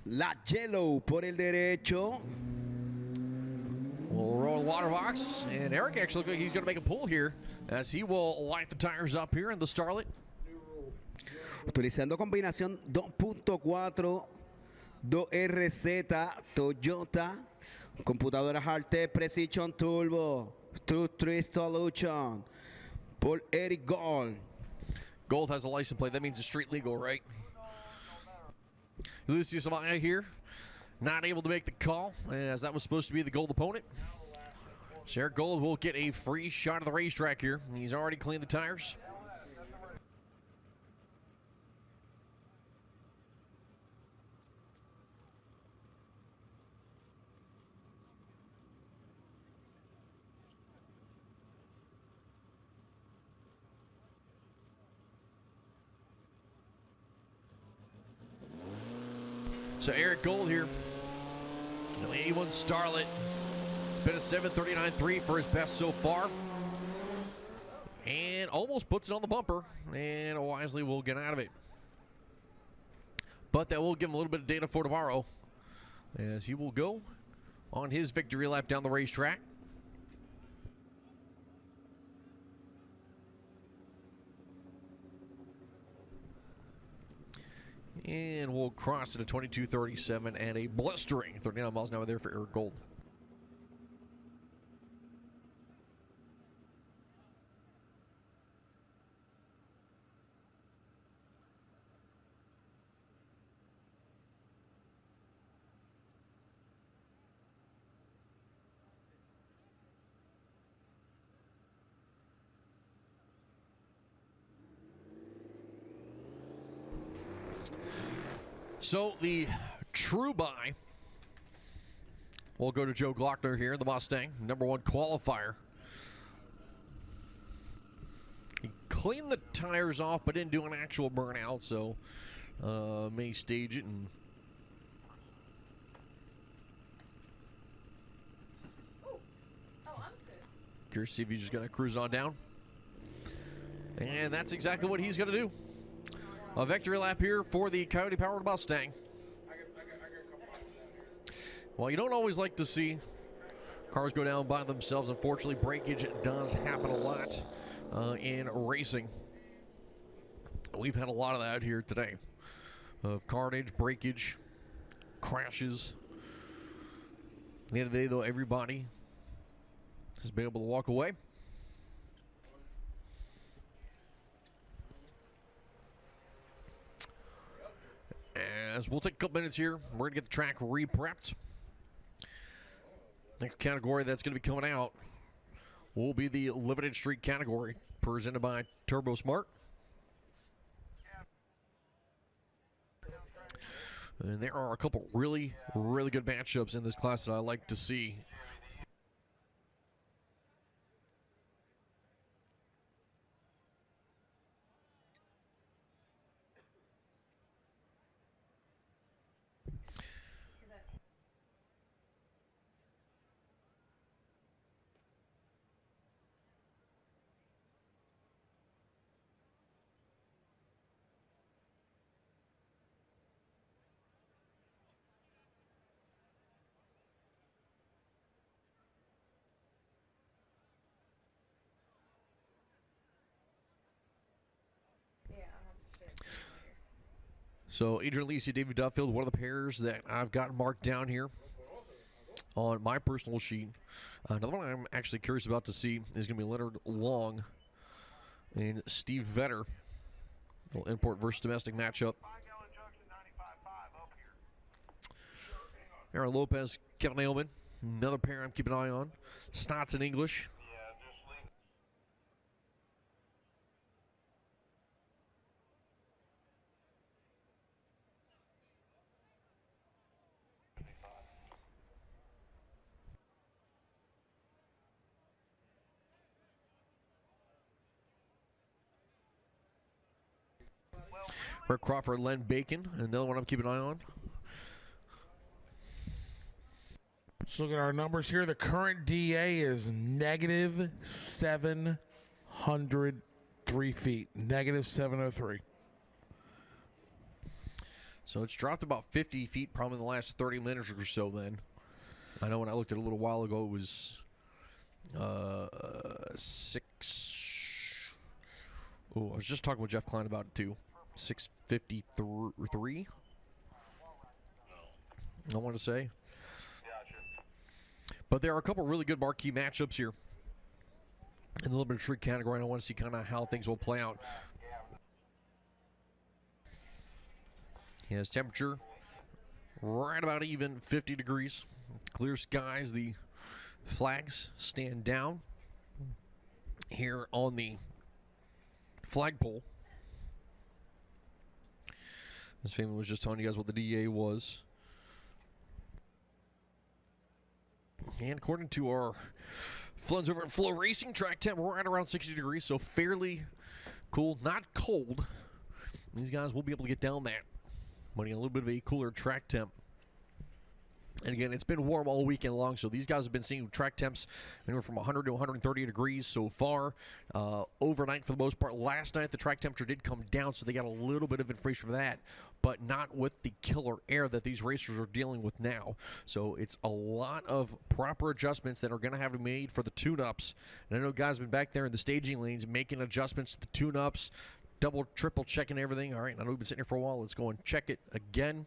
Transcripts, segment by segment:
La Yellow por el derecho. We'll roll the water box, and Eric actually looks like he's going to make a pull here as he will light the tires up here in the Starlet. Utilizando combinación 2.4 2RZ Toyota, computadora Hardtech Precision Turbo, True 3 Solution por Eric Gold. Gold has a license plate. That means it's street legal, right? Lucius Amaya here, not able to make the call as that was supposed to be the Gold opponent. So Eric Gold will get a free shot of the racetrack here. He's already cleaned the tires. So Eric Gold here, the 81 Starlet. It's been a 7:39.3 for his best so far. And almost puts it on the bumper, and wisely will get out of it. But that will give him a little bit of data for tomorrow, as he will go on his victory lap down the racetrack. And we'll cross it at 22:37 and a blistering 39 miles an hour there for Eric Gold. So the true buy will go to Joe Glockner here, the Mustang, #1 qualifier. He cleaned the tires off, but didn't do an actual burnout, so may stage it and curious to see if he's just going to cruise on down. And that's exactly what he's going to do. A victory lap here for the Coyote-powered Mustang. Well, you don't always like to see cars go down by themselves. Unfortunately, breakage does happen a lot in racing. We've had a lot of that here today. Of carnage, breakage, crashes. At the end of the day, though, everybody has been able to walk away. As we'll take a couple minutes here, we're going to get the track re-prepped. Next category that's going to be coming out will be the Limited Street category, presented by Turbo Smart. And there are a couple really, really good matchups in this class that I like to see. So Adrian Lisi, David Duffield, one of the pairs that I've got marked down here on my personal sheet. Another one I'm actually curious about to see is going to be Leonard Long and Steve Vetter. Little import versus domestic matchup. Aaron Lopez, Kevin Aleman, another pair I'm keeping an eye on. Staats in English. Rick Crawford, Len Bacon, another one I'm keeping an eye on. Let's look at our numbers here. The current DA is negative 703 feet. Negative 703. So it's dropped about 50 feet probably in the last 30 minutes or so then. I know when I looked at it a little while ago, it was 6. Oh, I was just talking with Jeff Klein about it too. 6:53. I want to say. But there are a couple really good marquee matchups here in the limited street category, and I want to see kind of how things will play out. Yes, temperature right about even, 50 degrees. Clear skies, the flags stand down here on the flagpole. This family was just telling you guys what the DA was. And according to our friends over at FloRacing, track temp right around 60 degrees, so fairly cool, not cold. These guys will be able to get down that, but a little bit of a cooler track temp. And again, it's been warm all weekend long, so these guys have been seeing track temps anywhere from 100 to 130 degrees so far. Overnight, for the most part. Last night, the track temperature did come down, so they got a little bit of information for that, but not with the killer air that these racers are dealing with now. So it's a lot of proper adjustments that are going to have to be made for the tune-ups. And I know guys have been back there in the staging lanes making adjustments to the tune-ups, double, triple checking everything. All right, I know we've been sitting here for a while. Let's go and check it again.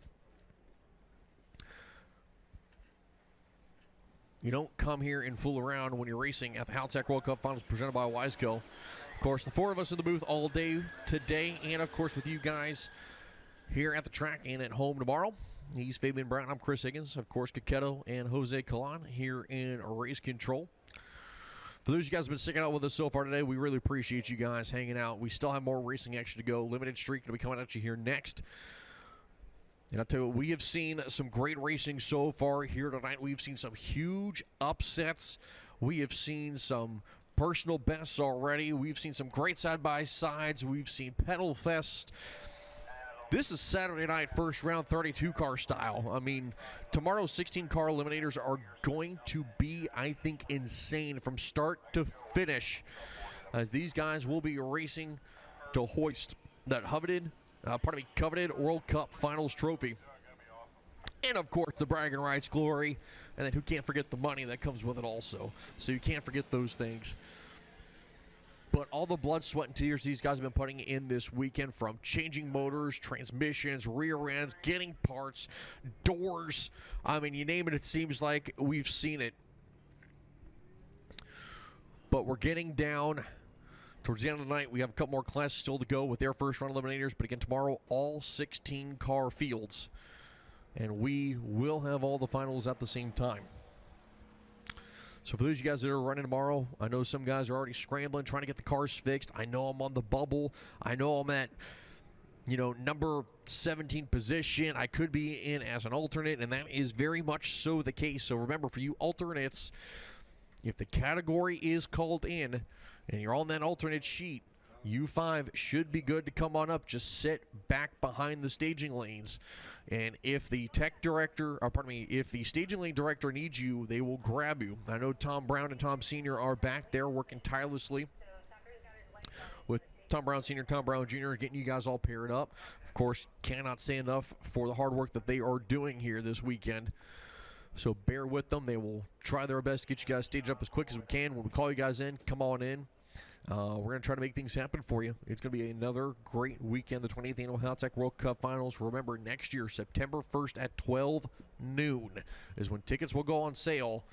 You don't come here and fool around when you're racing at the Haltech World Cup Finals presented by Wiseco. Of course, the four of us in the booth all day today, and of course with you guys here at the track and at home tomorrow. He's Fabian Brown. I'm Chris Higgins. Of course, Kaketo and Jose Calan here in race control. For those of you guys who have been sticking out with us so far today, we really appreciate you guys hanging out. We still have more racing action to go. Limited streak will be coming at you here next. And I'll tell you what, we have seen some great racing so far here tonight. We've seen some huge upsets. We have seen some personal bests already. We've seen some great side-by-sides. We've seen pedal fest. This is Saturday night first round 32-car style. I mean, tomorrow's 16-car eliminators are going to be, I think, insane from start to finish, as these guys will be racing to hoist that coveted World Cup Finals trophy. And, of course, the bragging rights, glory, and then who can't forget the money that comes with it also. So you can't forget those things. But all the blood, sweat, and tears these guys have been putting in this weekend, from changing motors, transmissions, rear ends, getting parts, doors. I mean, you name it, it seems like we've seen it. But we're getting down towards the end of the night. We have a couple more classes still to go with their first run eliminators. But again, tomorrow, all 16-car fields. And we will have all the finals at the same time. So for those of you guys that are running tomorrow, I know some guys are already scrambling, trying to get the cars fixed. I know I'm on the bubble. I know I'm at, number 17 position. I could be in as an alternate, and that is very much so the case. So remember, for you alternates, if the category is called in and you're on that alternate sheet, you 5 should be good to come on up. Just sit back behind the staging lanes. And if the if the staging lane director needs you, they will grab you. I know Tom Brown and Tom Sr. are back there working tirelessly with Tom Brown Sr., Tom Brown Jr., getting you guys all paired up. Of course, cannot say enough for the hard work that they are doing here this weekend. So bear with them. They will try their best to get you guys staged up as quick as we can. When we call you guys in, come on in. We're going to try to make things happen for you. It's going to be another great weekend, the 28th Annual Haltech World Cup Finals. Remember, next year, September 1st at 12 noon is when tickets will go on sale.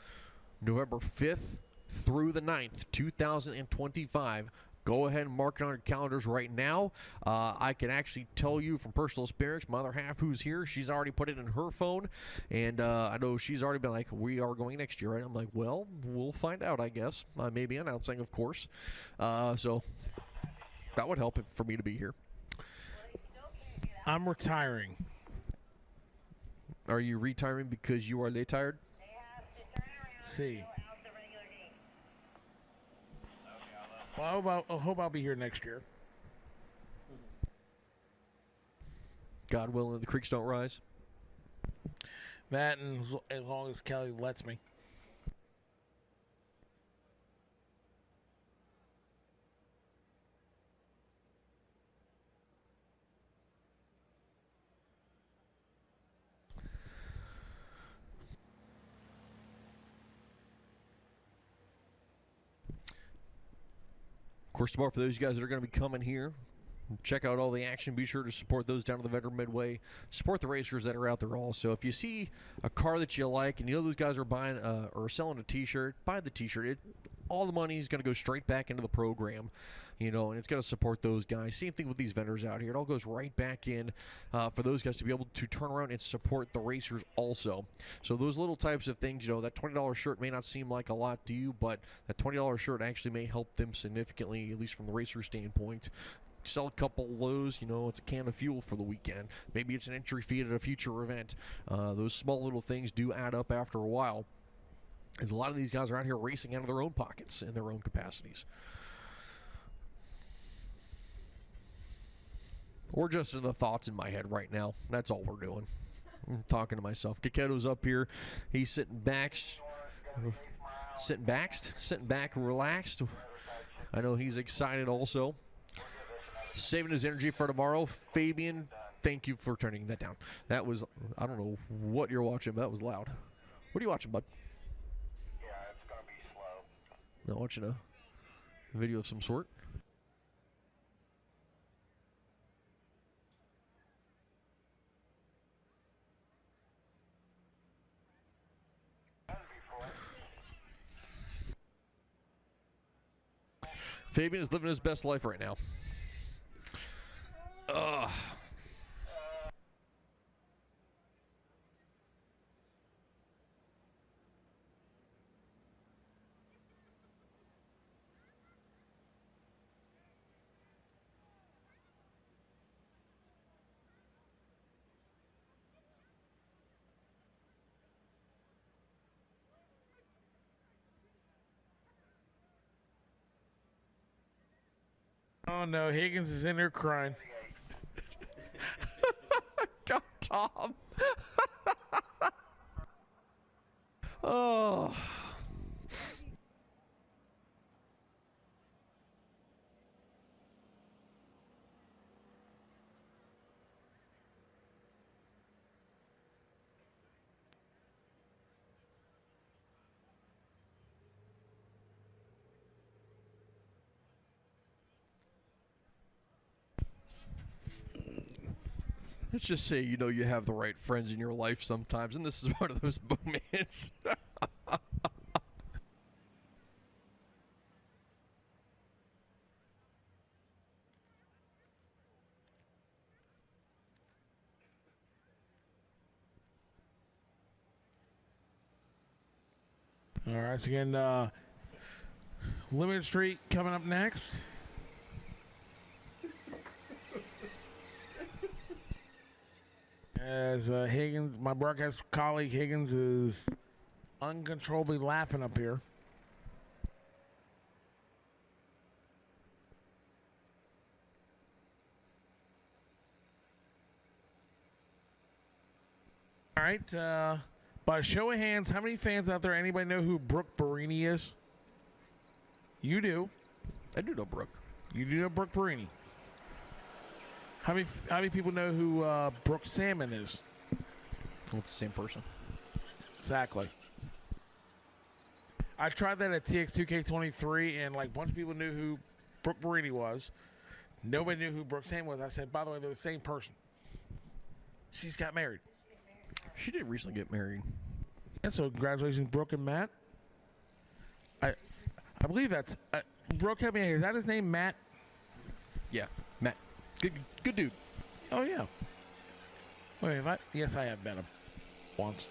November 5th through the 9th, 2025. Go ahead and mark it on your calendars right now. I can actually tell you from personal experience, my other half who's here, she's already put it in her phone. And I know she's already been like, we are going next year, right? I'm like, well, we'll find out, I guess. I may be announcing, of course. So that would help for me to be here. I'm retiring. Are you retiring because you are late tired? See. Well, I hope I'll be here next year. God willing, the creeks don't rise. That, and as long as Kelly lets me. Of course, tomorrow, for those of you guys that are going to be coming here, check out all the action. Be sure to support those down at the vendor midway. Support the racers that are out there also. If you see a car that you like and you know those guys are buying or selling a T-shirt, buy the T-shirt. All the money is going to go straight back into the program, you know, and it's going to support those guys. Same thing with these vendors out here. It all goes right back in for those guys to be able to turn around and support the racers also. So those little types of things, you know, that $20 shirt may not seem like a lot to you, but that $20 shirt actually may help them significantly, at least from the racer standpoint. Sell a couple lows, you know, it's a can of fuel for the weekend. Maybe it's an entry fee at a future event. Those small little things do add up after a while, as a lot of these guys are out here racing out of their own pockets in their own capacities. Or just in the thoughts in my head right now. That's all we're doing. I'm talking to myself. Kaketo's up here. He's sitting back and relaxed. I know he's excited also. Saving his energy for tomorrow. Fabian, thank you for turning that down. That was, I don't know what you're watching, but that was loud. What are you watching, bud? Yeah, it's going to be slow. I'm watching a video of some sort. Fabian is living his best life right now. Oh no, Higgins is in there crying. God, Tom. Oh. Let's just say, you know, you have the right friends in your life sometimes, and this is one of those moments. All right, so again, Limited Street coming up next. As Higgins, my broadcast colleague Higgins, is uncontrollably laughing up here. All right, by show of hands, how many fans out there, anybody know who Brooke Barini is? You do. I do know Brooke. You do know Brooke Barini. How many people know who Brooke Salmon is? Well, it's the same person. Exactly. I tried that at TX2K23, and like a bunch of people knew who Brooke Barini was. Nobody knew who Brooke Salmon was. I said, by the way, they're the same person. She's got married. She did recently get married. And so congratulations, Brooke and Matt. I believe that's Brooke. Help me out here. Is that his name, Matt? Yeah, Matt. Good dude. Oh yeah. Wait, yes, I have met him once.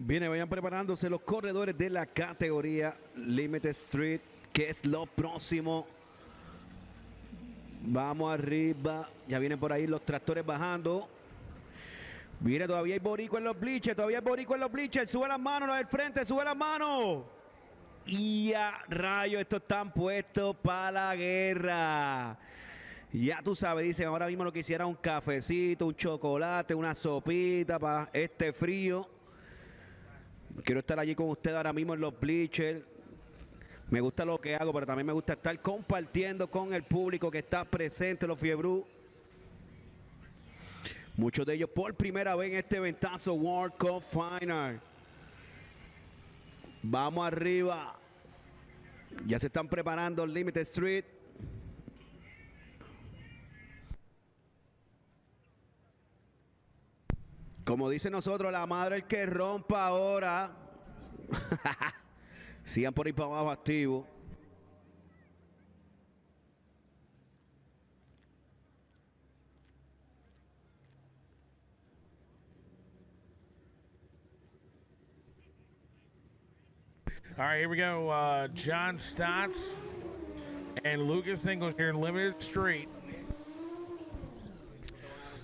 Viene, vayan preparándose los corredores de la categoría Limited Street, que es lo próximo. Vamos arriba. Ya vienen por ahí los tractores bajando. Viene, todavía hay boricua en los bleachers. Todavía hay boricua en los bleachers. Sube las manos, los del frente, sube las manos. Y a rayos, estos están puestos para la guerra. Ya tú sabes, dicen ahora mismo lo que hiciera un cafecito, un chocolate, una sopita para este frío. Quiero estar allí con ustedes ahora mismo en los bleachers. Me gusta lo que hago, pero también me gusta estar compartiendo con el público que está presente, los Fiebrú. Muchos de ellos por primera vez en este ventazo World Cup Final. Vamos arriba. Ya se están preparando Limited Street. Como dice nosotros, la madre el que rompa ahora. Sigan por ahí para abajo activos. All right, here we go. John Staats and Lucas Ingles here in Limited Street.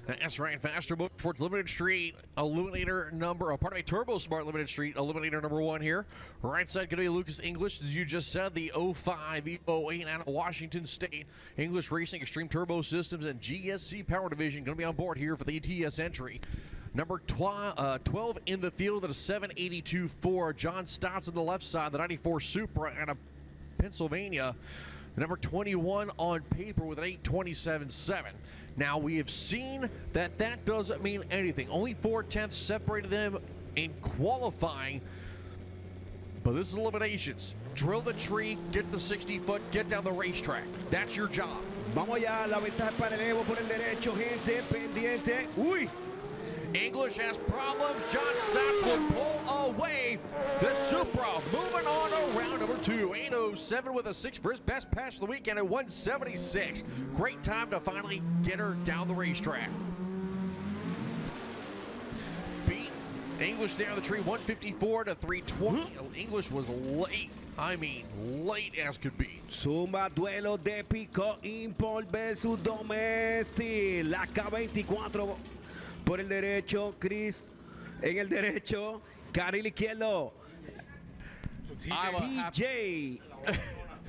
That's right. Faster move towards Limited Street. Illuminator number, Turbo Smart Limited Street. Illuminator number 1 here. Right side going to be Lucas English, as you just said, the 05 Evo 8 out of Washington State. English Racing, Extreme Turbo Systems, and GSC Power Division going to be on board here for the ATS entry. Number 12 in the field at a 782.4. John Staats on the left side, the 94 Supra out of Pennsylvania. The number 21 on paper with an 827.7. Now, we have seen that that doesn't mean anything. Only 4/10 separated them in qualifying. But this is eliminations. Drill the tree, get to the 60-foot, get down the racetrack. That's your job. Vamos allá, la ventaja para el Evo por el derecho, gente, pendiente. Uy. English has problems. John Staats will pull away. The Supra moving on around number 2. 807 with a 6 for his best pass of the weekend at 176. Great time to finally get her down the racetrack. Beat English there on the tree, 154 to 320. English was late. I mean, late as could be. Zumba, duelo de Pico Import versus Domestic. La K24 por el derecho, Chris en el derecho, carril izquierdo. TJ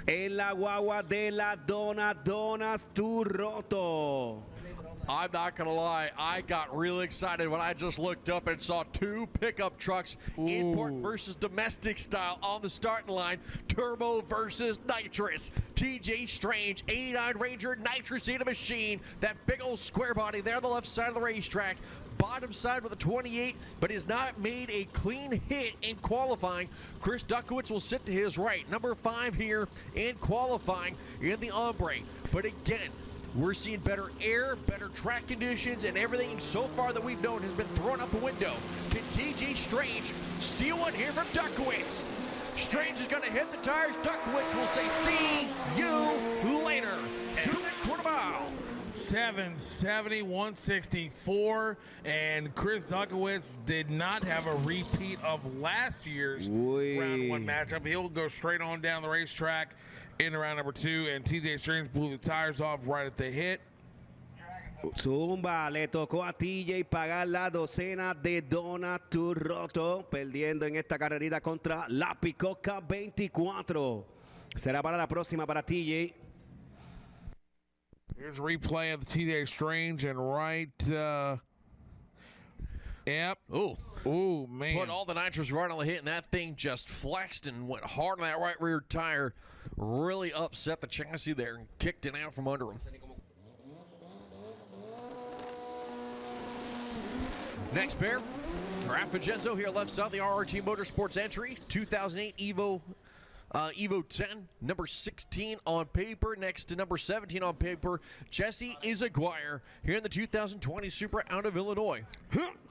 en la guagua de la Donas tu roto. I'm not going to lie, I got real excited when I just looked up and saw 2 pickup trucks, import versus domestic style, on the starting line. Turbo versus nitrous. TJ Strange, 89 Ranger, nitrous in a machine. That big old square body there on the left side of the racetrack. Bottom side with a 28, but has not made a clean hit in qualifying. Chris Dutkewycz will sit to his right. Number 5 here in qualifying in the Ombre. But again, we're seeing better air, better track conditions, and everything so far that we've known has been thrown out the window. Can TJ Strange steal one here from Dutkewycz? Strange is going to hit the tires. Dutkewycz will say, see you later. To the quarter mile. 770, 164, and Chris Dutkewycz did not have a repeat of last year's round 1 matchup. He'll go straight on down the racetrack into round number 2, and TJ Strange blew the tires off right at the hit. Zumba, le tocó a TJ pagar la docena de Donas tu roto, perdiendo en esta carrerita contra la Picoca 24. Será para la próxima para TJ. Here's a replay of the TJ Strange and right. Yep. Ooh, man. Put all the nitrous right on the hit, and that thing just flexed and went hard on that right rear tire. Really upset the chassis there and kicked it out from under him. Next pair, Rafa Genzo here left side, the RRT Motorsports entry, 2008 Evo 10, number 16 on paper. Next to number 17 on paper, Jesse Izaguirre here in the 2020 Supra out of Illinois.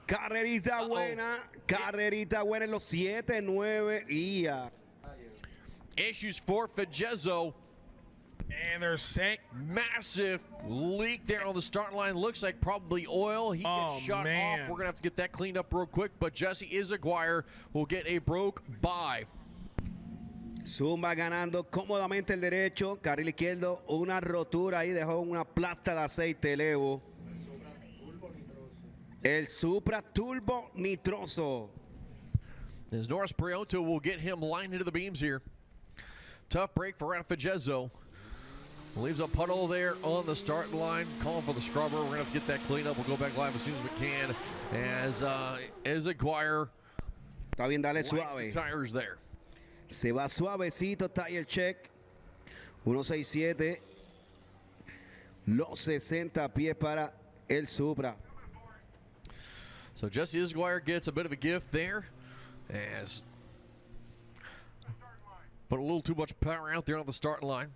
Carrerita buena en los 7, 9 y Issues for Fagezo. And they're sank. Massive leak there on the start line. Looks like probably oil. He gets shut off. We're going to have to get that cleaned up real quick. But Jesse Izaguirre will get a broke by. Zumba ganando cómodamente el derecho. Carril izquierdo. Una rotura ahí. Dejó una plasta de aceite el Evo. El Supra Turbo Nitroso. As Norris Prioto will get him lined into the beams here. Tough break for Raffagezo. Leaves a puddle there on the start line. Calling for the scrubber. We're going to have to get that cleaned up. We'll go back live as soon as we can. As Izaguirre Está bien, dale wipes suave. the tires there. Se va suavecito, tire check. 167. Los 60 pies para el Supra. So Jesse Izaguirre gets a bit of a gift there. As put a little too much power out there on the start line.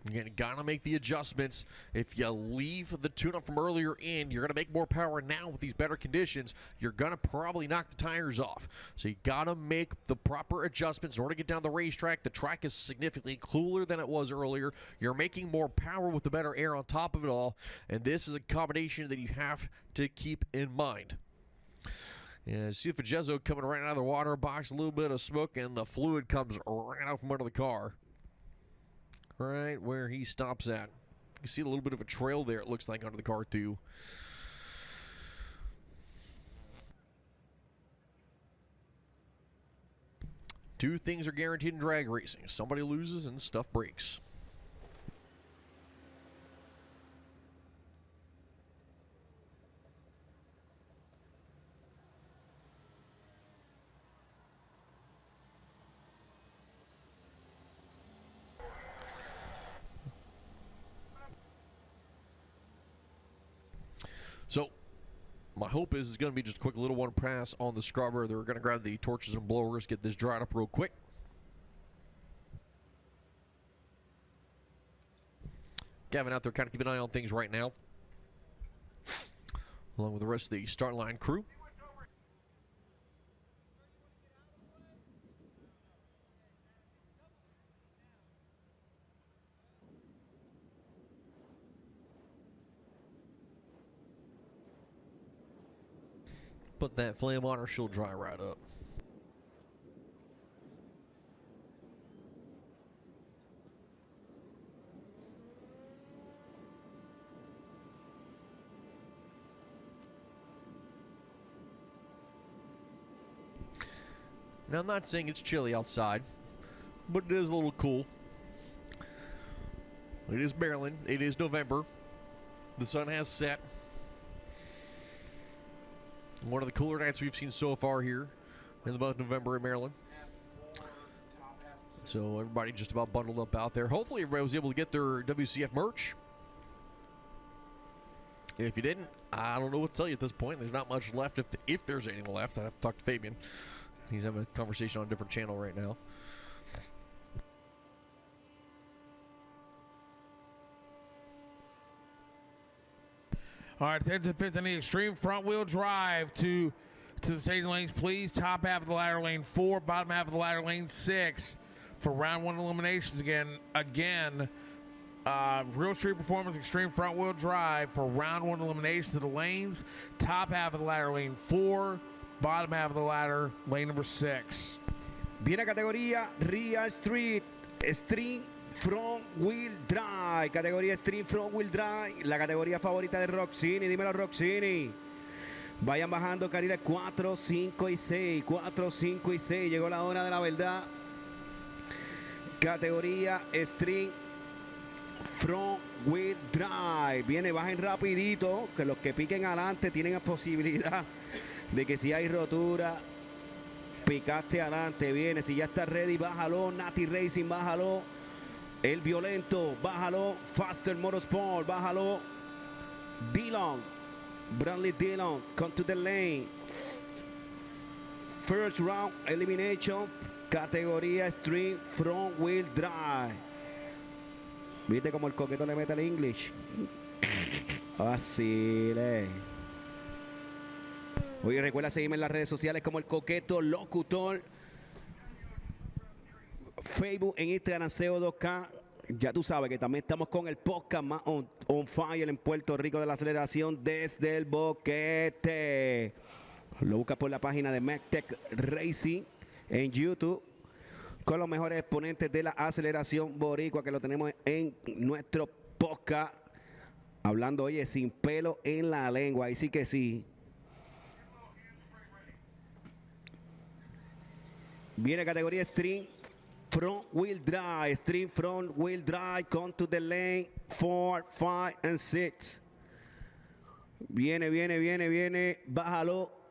Again, you gotta make the adjustments. If you leave the tune-up from earlier in, you're gonna make more power now with these better conditions. You're gonna probably knock the tires off. So you gotta make the proper adjustments in order to get down the racetrack. The track is significantly cooler than it was earlier. You're making more power with the better air on top of it all. And this is a combination that you have to keep in mind. Yeah, see Fagezo coming right out of the water box, a little bit of smoke, and the fluid comes right out from under the car. Right where he stops at. You can see a little bit of a trail there, it looks like, under the car, too. Two things are guaranteed in drag racing. Somebody loses and stuff breaks. So, my hope is it's going to be just a quick little one pass on the scrubber. They're going to grab the torches and blowers, get this dried up real quick. Gavin out there kind of keeping an eye on things right now, along with the rest of the start line crew. Put that flame on or she'll dry right up. Now, I'm not saying it's chilly outside, but it is a little cool. It is Maryland. It is November. The sun has set. One of the cooler nights we've seen so far here in the month of November in Maryland. So everybody just about bundled up out there. Hopefully everybody was able to get their WCF merch. If you didn't, I don't know what to tell you at this point. There's not much left. If there's anything left, I'd have to talk to Fabian. He's having a conversation on a different channel right now. All right, 10 to 15, the extreme front wheel drive to the staging lanes, please. Top half of the ladder lane 4, bottom half of the ladder lane 6 for round 1 eliminations again. Real Street Performance extreme front wheel drive for round 1 eliminations to the lanes. Top half of the ladder lane 4, bottom half of the ladder lane number 6. Viene categoría Real Street Stream Front Wheel Drive, categoría Stream Front Wheel Drive, la categoría favorita de Roxini. Dímelo, Roxini. Vayan bajando carriles 4, 5 y 6. 4, 5 y 6. Llegó la hora de la verdad. Categoría Stream Front Wheel Drive. Viene, bajen rapidito, que los que piquen adelante tienen la posibilidad de que si hay rotura, picaste adelante. Viene, si ya está ready, bájalo. Nati Racing, bájalo. El Violento, bájalo. Faster Motorsport, bájalo. Dillon, Bradley Dillon, come to the lane. First round elimination, categoría Stream Front Wheel Drive. ¿Viste como el coqueto le mete el English? Así le. Oye, recuerda seguirme en las redes sociales como el coqueto locutor. Facebook, en Instagram, CO2K. Ya tú sabes que también estamos con el podcast más on fire en Puerto Rico de la aceleración desde el boquete. Lo buscas por la página de MacTech Racing en YouTube con los mejores exponentes de la aceleración boricua, que lo tenemos en nuestro podcast. Hablando, oye, sin pelo en la lengua. Ahí sí que sí. Viene categoría Stream Front Wheel Drive. Stream Front Wheel Drive. Come to the lane. 4, 5 and 6. Viene. Bájalo.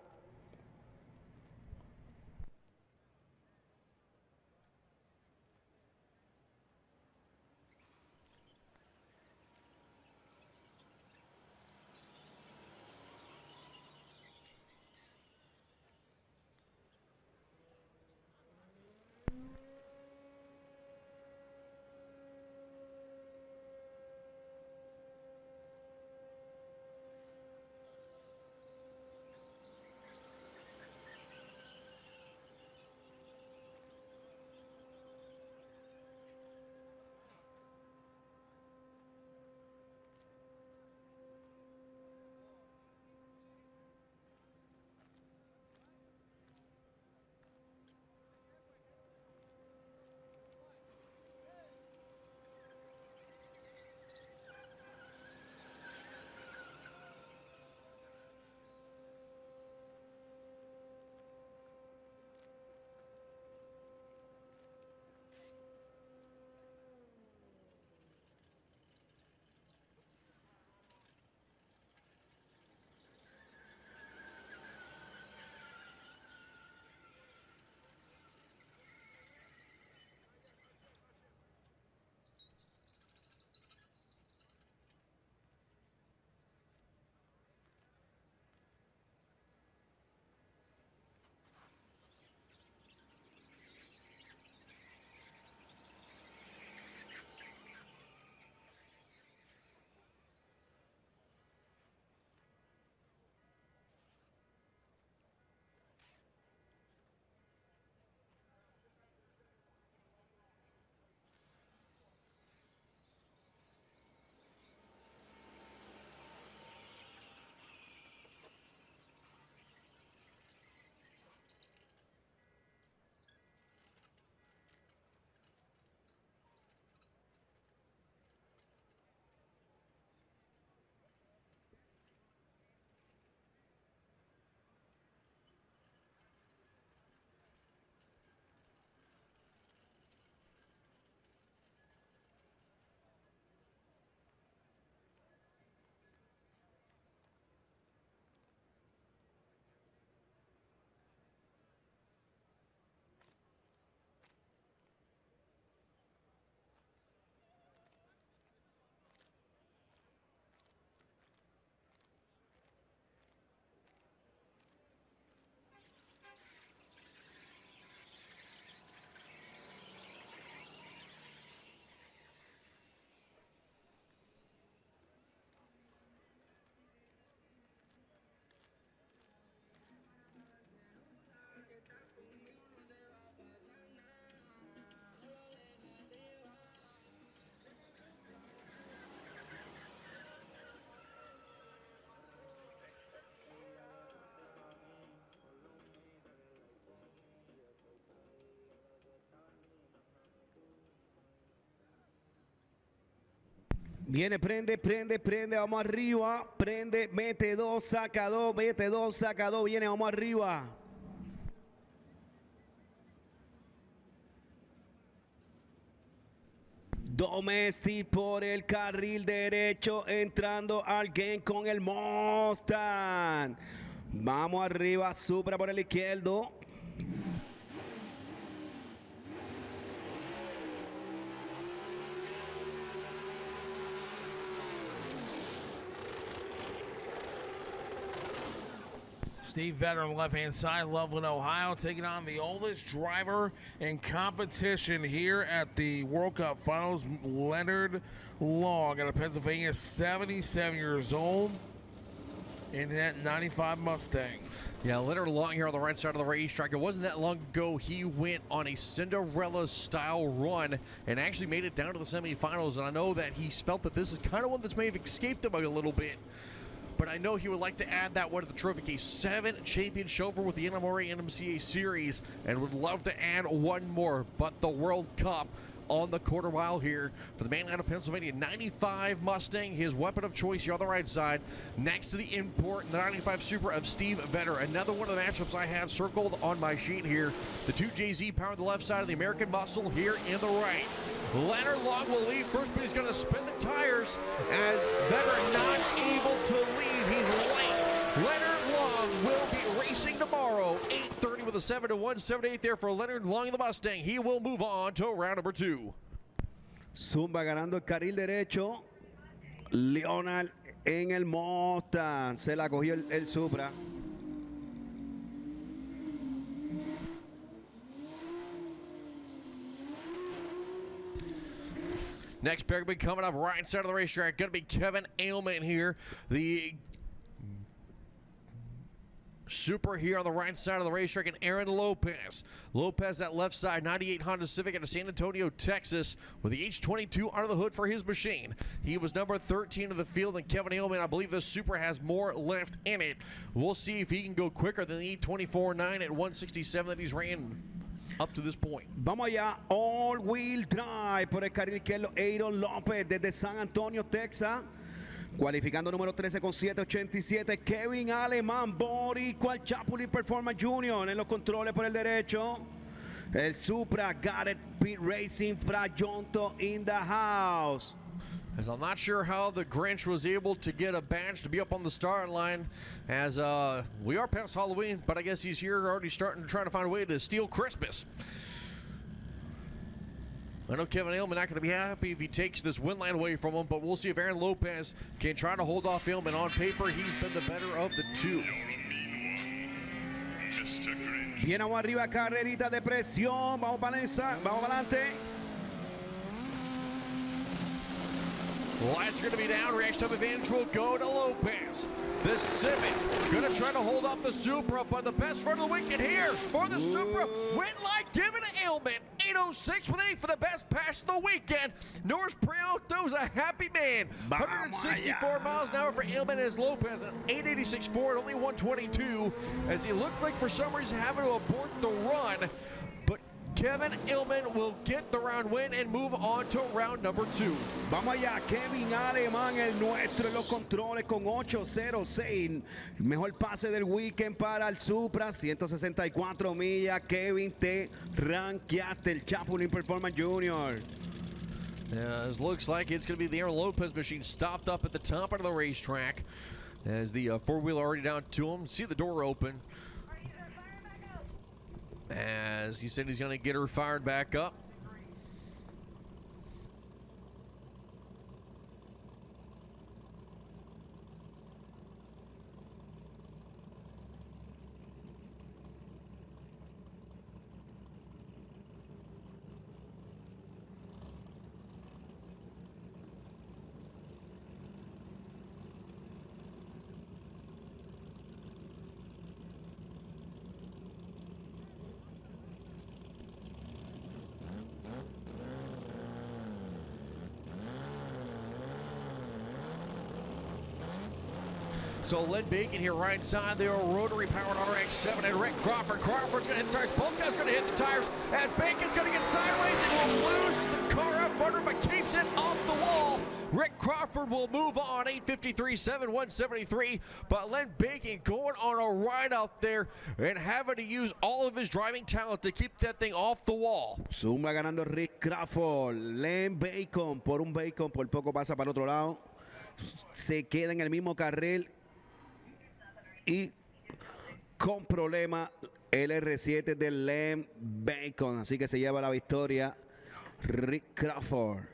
Viene, prende, vamos arriba. Prende, mete 2, saca 2, mete 2, saca 2, viene, vamos arriba. Domestic por el carril derecho, entrando al game con el Mustang. Vamos arriba, Supra por el izquierdo. Steve Vetter on the left-hand side, Loveland, Ohio, taking on the oldest driver in competition here at the World Cup Finals, Leonard Long, out of Pennsylvania, 77 years old, in that 95 Mustang. Yeah, Leonard Long here on the right side of the racetrack. It wasn't that long ago he went on a Cinderella-style run and actually made it down to the semifinals. And I know that he felt that this is kind of one that's may have escaped him a little bit. But I know he would like to add that one to the trophy case. 7 champions over with the NMRA NMCA series and would love to add one more. But the World Cup on the quarter mile here for the man out of Pennsylvania. 95 Mustang, his weapon of choice here on the right side. Next to the import, the 95 Super of Steve Vetter. Another one of the matchups I have circled on my sheet here. The 2JZ power on the left side of the American Muscle here in the right. Leonard Long will leave first, but he's going to spin the tires as Vetter not able to leave. He's late. Leonard Long will be racing tomorrow. 8:30 with a 7-178 there for Leonard Long in the Mustang. He will move on to round number 2. Zumba ganando el carril derecho. Leonard en el Mustang. Se la cogió el Supra. Next pair going to be coming up right side of the racetrack. Going to be Kevin Aleman here. The Super here on the right side of the racetrack, and Aaron Lopez. Lopez, that left side, 98 Honda Civic out of San Antonio, Texas, with the H22 under the hood for his machine. He was number 13 of the field, and Kevin Aleman, I believe this Super has more left in it. We'll see if he can go quicker than the 824.9 at 167 that he's ran up to this point. Vamos allá, all-wheel drive por el carril izquierdo, Aaron Lopez desde San Antonio, Texas. Cualificando número 13 con 7.87, Kevin Aleman, boricua, el Chapulín Performance Junior en los controles por el derecho. El Supra, Garrett Pit Racing, Frajonto in the house. As I'm not sure how the Grinch was able to get a badge to be up on the start line, as we are past Halloween, but I guess he's here already starting to try to find a way to steal Christmas. I know Kevin Aleman not going to be happy if he takes this win line away from him, but we'll see if Aaron Lopez can try to hold off Aleman. On paper, he's been the better of the two. Viene agua arriba, carrerita de presión. Vamos para adelante. Lights are going to be down. Reaction time advantage will go to Lopez. The Civic going to try to hold off the Supra, but the best run of the weekend here for the Supra. Went like giving to Aleman. 806 with 8 for the best pass of the weekend. Norris Prialto's a happy man. 164 miles an hour for Aleman as Lopez. An 886 Ford, only 122, as he looked like for some reason having to abort the run. But Kevin Aleman will get the round win and move on to round number 2. Vamos allá, Kevin Aleman, el nuestro en los controles con 806. Mejor pase del weekend para el Supra, 164 millas. Kevin, te rankeaste el Chapulín Performance Junior. It looks like it's going to be the Aaron Lopez machine stopped up at the top of the racetrack as the four-wheeler already down to him. See the door open. As he said he's going to get her fired back up. So Len Bacon here right side, the rotary powered RX-7 and Rick Crawford. Crawford's going to hit the tires. Both guys going to hit the tires as Bacon's going to get sideways and will lose the car up under, but keeps it off the wall. Rick Crawford will move on, 853, 7-173. But Len Bacon going on a ride out there and having to use all of his driving talent to keep that thing off the wall. Zumba ganando Rick Crawford. Len Bacon, por un Bacon, por poco pasa para el otro lado. Se queda en el mismo carril. Y con problema el R7 de Len Bacon, así que se lleva la victoria Rick Crawford.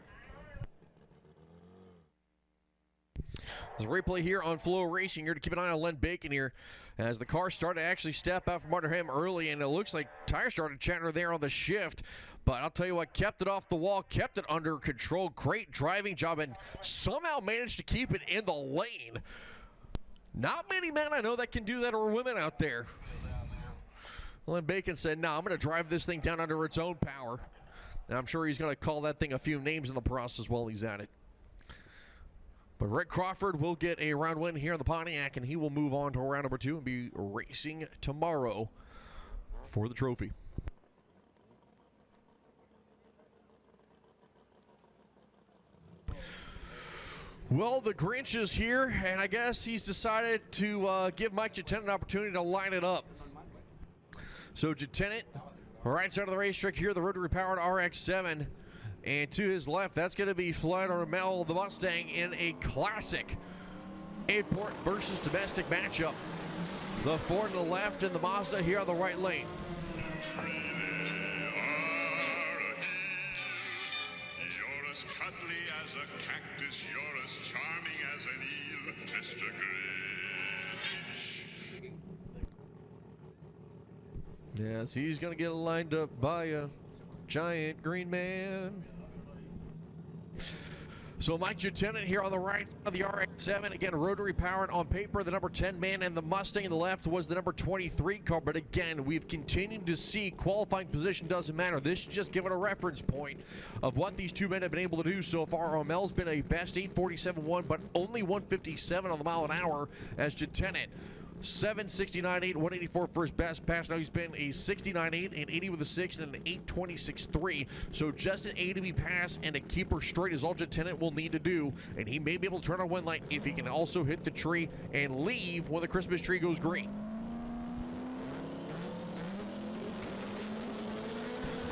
There's a replay here on FloRacing here to keep an eye on Len Bacon here as the car started to actually step out from under him early, and it looks like tires started chattering there on the shift. But I'll tell you what, kept it off the wall, kept it under control. Great driving job and somehow managed to keep it in the lane. Not many men I know that can do that, or women out there. Len Bacon said, no, I'm going to drive this thing down under its own power. And I'm sure he's going to call that thing a few names in the process while he's at it. But Rick Crawford will get a round win here in the Pontiac, and he will move on to round number 2 and be racing tomorrow for the trophy. Well, the Grinch is here, and I guess he's decided to give Mike Tenant an opportunity to line it up. So Tenant, right side of the racetrack here, the rotary-powered RX-7. And to his left, that's going to be Orell, the Mustang, in a classic import versus domestic matchup. The Ford on the left and the Mazda here on the right lane. You're as cuddly as a cactus, you're as charming as an eel, Mr. Grinch. Yes, he's going to get lined up by a giant green man. So Mike Tenant here on the right of the RX-7, again rotary powered on paper, the number 10 man, and the Mustang in the left was the number 23 car. But again, we've continued to see qualifying position doesn't matter. This is just giving a reference point of what these two men have been able to do so far. Orell's been a best 847.1, but only 157 on the mile an hour as Tenant. 769.8, 184 for his best pass. Now he's been a 69.8, an 80 with a 6, and an 826.3. So just an A to B pass and a keeper straight is all Tenant will need to do. And he may be able to turn on one light if he can also hit the tree and leave when the Christmas tree goes green.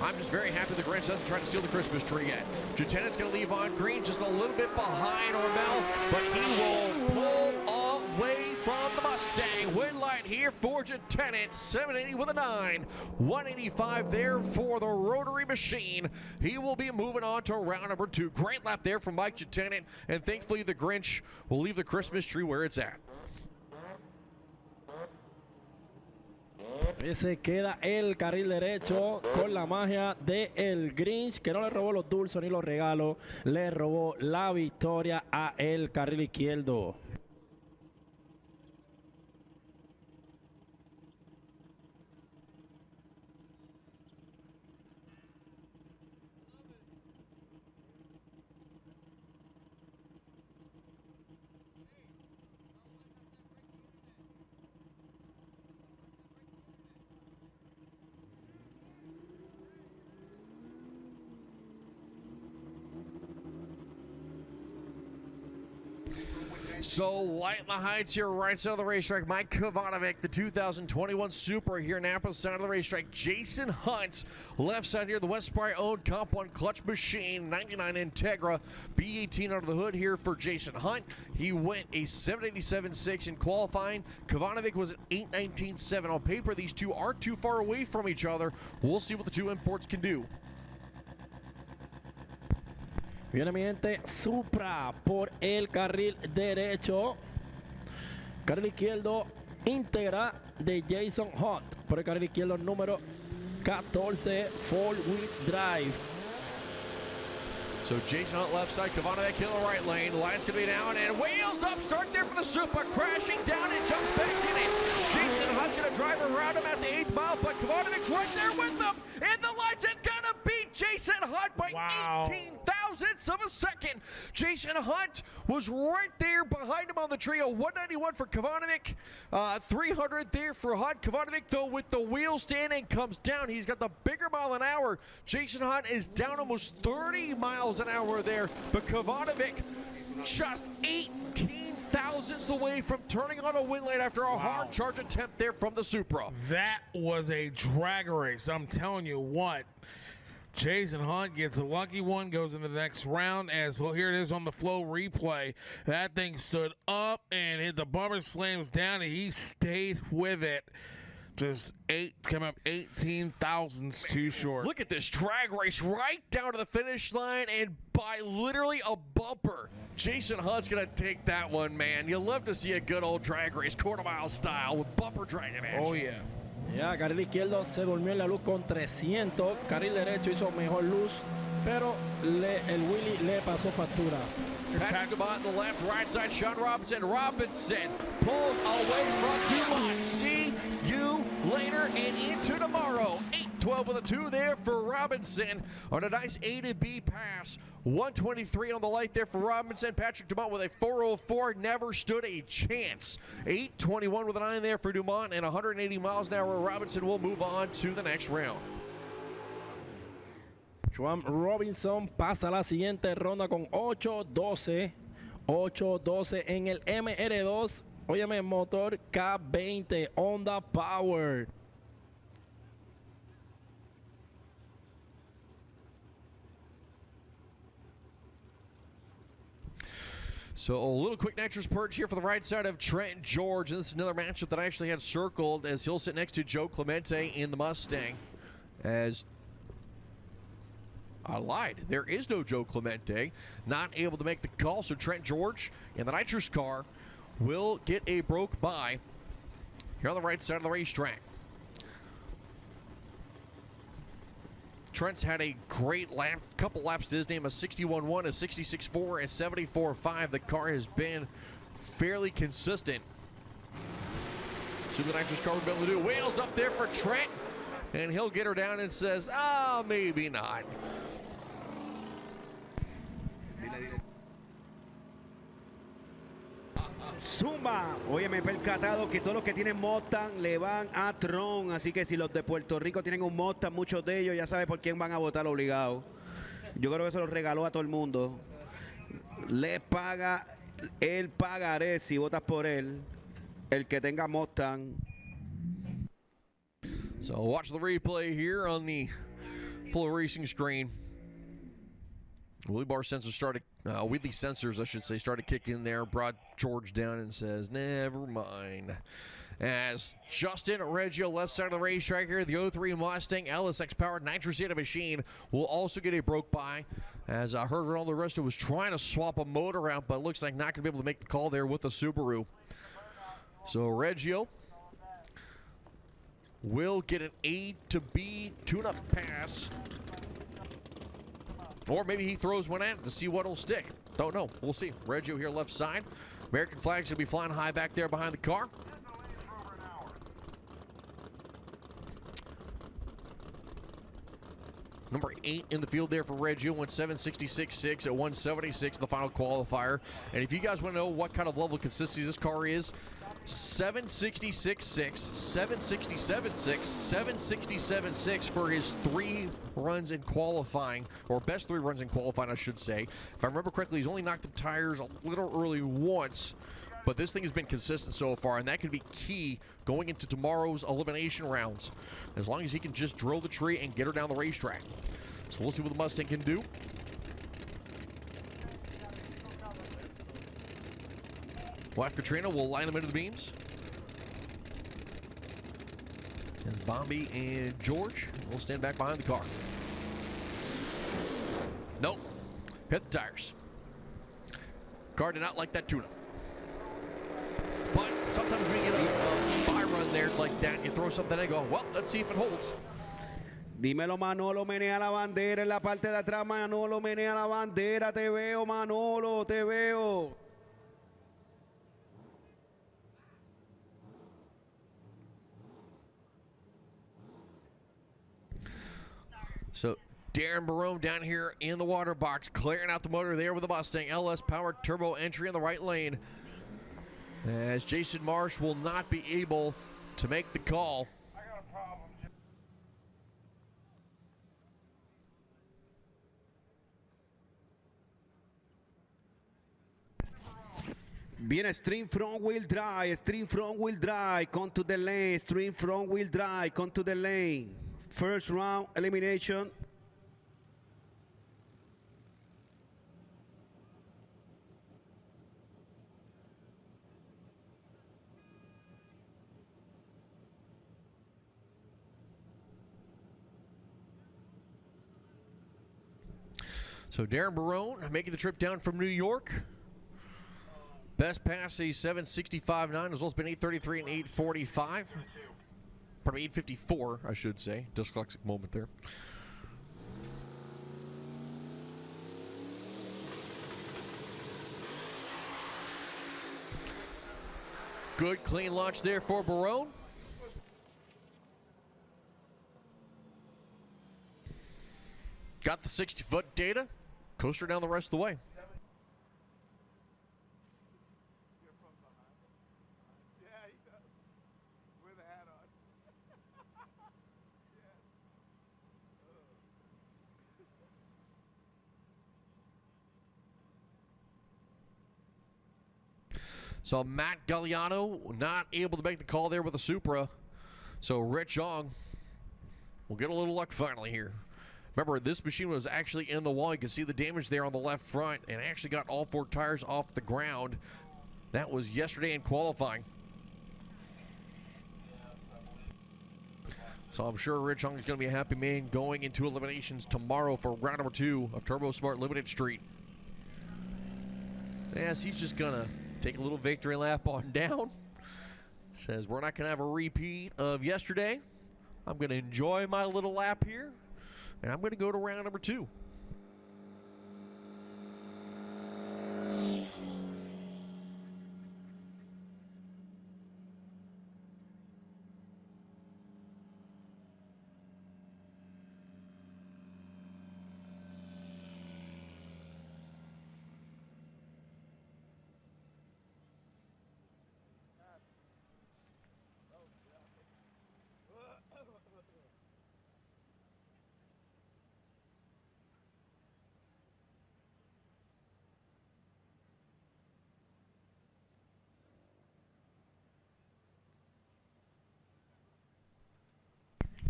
I'm just very happy the Grinch doesn't try to steal the Christmas tree yet. Tenant's going to leave on green just a little bit behind Orell, but he will pull away from the Mustang. Win light here for Tenant, 780 with a 9, 185 there for the rotary machine. He will be moving on to round number 2. Great lap there from Mike Tenant, and thankfully the Grinch will leave the Christmas tree where it's at. Ese queda el carril derecho con la magia de el Grinch, que no le robó los dulces ni los regalos, le robó la victoria a el carril izquierdo. So light in the heights here, right side of the racetrack. Mike Kovic, the 2021 Supra here, Napa side of the racetrack. Jason Hunt, left side here, the West Spire-owned Comp 1 clutch machine, 99 Integra, B18 under the hood here for Jason Hunt. He went a 787.6 in qualifying. Kovic was an 819.7. On paper, these two aren't too far away from each other. We'll see what the two imports can do. Viene mi gente, Supra por el carril derecho. Carril izquierdo, íntegra de Jason Hunt. Por el carril izquierdo número 14, four-wheel drive. So Jason Hunt left side, Kovic in the right lane. Light's gonna be down and wheels up. Start there for the Supra, crashing down and jumps back in it. Jason Hunt's gonna drive around him at the 8th mile, but Kovic's right there with them. And the lights and gonna beat Jason Hunt by 18 thousandths of a second. Jason Hunt was right there behind him on the trio. 191 for Kovic, 300 there for Hunt. Kovic, though, with the wheel standing, comes down. He's got the bigger mile an hour. Jason Hunt is down almost 30 miles an hour there, but Kovic just 18 thousandths away from turning on a win lane after a hard charge attempt there from the Supra. That was a drag race. I'm telling you what. Jason Hunt gets a lucky one, goes into the next round. As here it is on the Flow replay. That thing stood up and hit the bumper, slams down, and he stayed with it. Just come up 18 thousandths too short. Look at this drag race right down to the finish line, and by literally a bumper. Jason Hunt's gonna take that one, man. You'll love to see a good old drag race, quarter mile style with bumper dragging action. Oh yeah. Ya, carril izquierdo se durmió en la luz con 300. Carril derecho hizo mejor luz, pero el Willy le pasó factura. Patrick Dumont on the left, right side, Sean Robinson. Robinson pulls away from Dumont. See you later and into tomorrow. 8-12 with a 2 there for Robinson on a nice A to B pass. 123 on the light there for Robinson. Patrick Dumont with a 404, never stood a chance. 821 with a 9 there for Dumont, and 180 miles an hour. Robinson will move on to the next round. Juan Robinson pasa a la siguiente ronda con 8-12. 8-12 en el MR2. Óyeme, motor K20 Honda Power. So a little quick nitrous purge here for the right side of Trent George. And this is another matchup that I actually had circled, as he'll sit next to Joe Clemente in the Mustang. As I lied, there is no Joe Clemente, not able to make the call. So Trent George in the nitrous car will get a broke by here on the right side of the racetrack. Trent's had a great couple laps to his name, a 61.1, a 66.4, a 74.5. The car has been fairly consistent. See what the nitrous car will be able to do. Wheels up there for Trent, and he'll get her down and says, maybe not. Zumba. Oye, me he percatado que todos los que tienen Mustang le van a Tron. Así que si los de Puerto Rico tienen un Mustang, muchos de ellos ya saben por quién van a votar obligados. Yo creo que se los regaló a todo el mundo. Le paga el pagaré si votas por él, el que tenga Mustang. So watch the replay here on the FloRacing screen. Wheelie bar sensors started, Wheelie sensors, I should say, started kicking there. Brought George down and says, never mind. As Justin Reggio, left side of the racetrack here, the 03 Mustang LSX powered nitrous-aided machine will also get a broke by. As I heard Ronaldo Resto was trying to swap a motor out, but looks like not going to be able to make the call there with the Subaru. So Reggio will get an A to B tune-up pass. Or maybe he throws one at it to see what'll stick. Don't know. We'll see. Reggio here left side. American flag's going to be flying high back there behind the car. Number 8 in the field there for Reggio. Went 766.6 at 176 in the final qualifier. And if you guys want to know what kind of level of consistency this car is, 766.6, 767.6, 767.6 for his 3 runs in qualifying, or best 3 runs in qualifying, I should say. If I remember correctly, he's only knocked the tires a little early once, but this thing has been consistent so far, and that can be key going into tomorrow's elimination rounds, as long as he can just drill the tree and get her down the racetrack. So we'll see what the Mustang can do. Wife Katrina will line them into the beams. And Bombi and George will stand back behind the car. Nope. Hit the tires. Car did not like that tune-up. But sometimes when you get a by run there like that, you throw something and go, well, let's see if it holds. Dímelo, Manolo, menea la bandera en la parte de atrás. Manolo, menea la bandera. Te veo, Manolo, te veo. So Darren Barone down here in the water box, clearing out the motor there with the Mustang LS powered turbo entry in the right lane. As Jason Marsh will not be able to make the call. Viene stream front wheel drive, come to the lane, stream front wheel drive, come to the lane. First round elimination. So Darren Barone making the trip down from New York. Best pass, a 765.9, as well as been 833 and 845. Probably 854, I should say. Dyslexic moment there. Good clean launch there for Barone. Got the 60-foot data. Coaster down the rest of the way. So Matt Galliano not able to make the call there with the Supra. So Rich Ong will get a little luck finally here. Remember, this machine was actually in the wall. You can see the damage there on the left front, and actually got all 4 tires off the ground. That was yesterday in qualifying. So I'm sure Rich Ong is going to be a happy man going into eliminations tomorrow for round number 2 of Turbo Smart Limited Street. Yes, he's just going to take a little victory lap on down. Says we're not going to have a repeat of yesterday. I'm going to enjoy my little lap here, and I'm going to go to round number 2.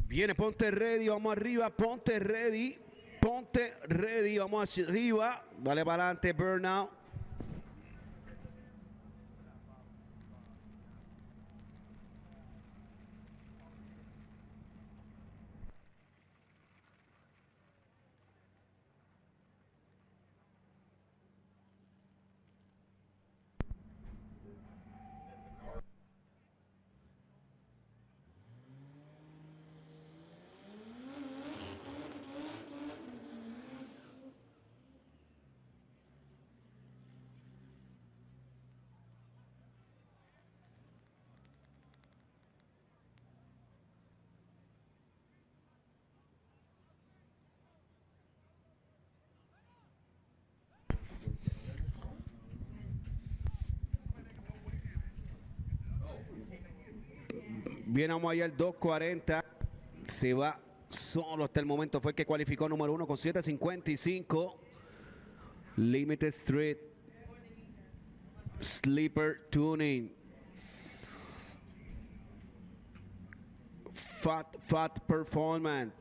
Viene, ponte ready, vamos arriba, ponte ready, vamos hacia arriba, dale para adelante, burnout. Viene, vamos allá el 240. Se va solo hasta el momento. Fue el que cualificó número 1 con 7.55. Limited Street. Sleeper Tuning. Fat Performance.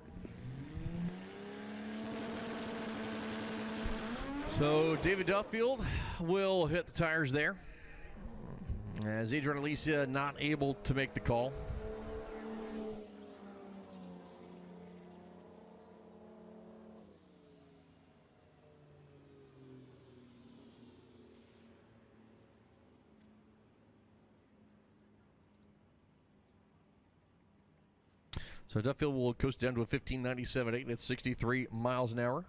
So David Duffield will hit the tires there, as Adrian Alicia not able to make the call. So Duffield will coast down to a 15.97.8 at 63 miles an hour.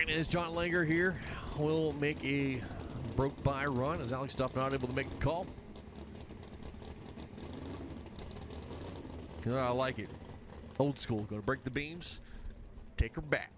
as John Langer here will make a broke by run as Alex Duff not able to make the call. I like it. Old school. Going to break the beams. Take her back.